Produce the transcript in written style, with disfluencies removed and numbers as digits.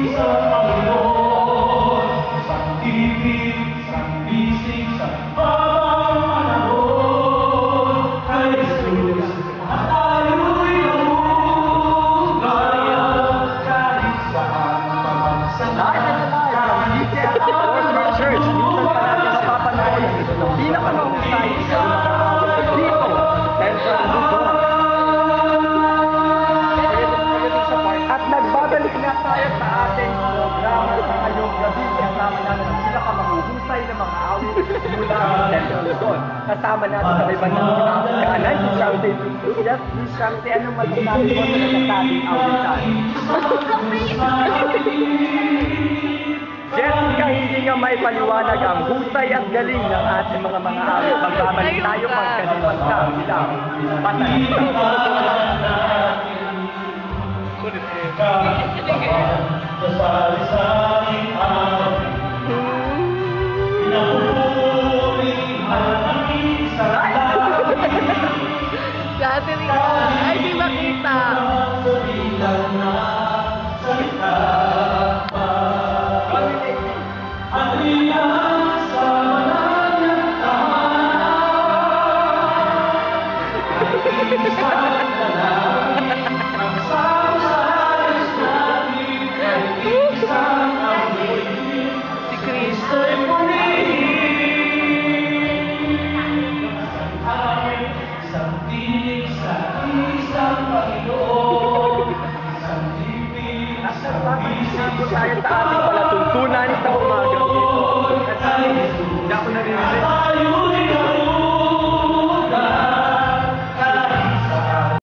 isang Panginoon, isang ibig, isang bisig, sa habang panahon. Kay Jesus, at tayo'y namumugaya, kahit saan pamagsalahan, kahit saan Church, minsan pa natin napapanahin ang pinakamahusay sa mga awit dito. Central Luzon. At nagbabalik na tayo sa ating programa sa ngayong gabi. Kasama natin ang pinakamahusay na mga awit mula sa Central Luzon. Kasama natin sa ibang kanan, si Shamsi. Yes, si Shamsi, anong masasabi mo sa nasasabing awitan? Jessica, hindi nga may paliwanag ang husay at galing ng ating mga awit. Magbabalik tayo pagkalipas ka bilang patalita. Sulit eh.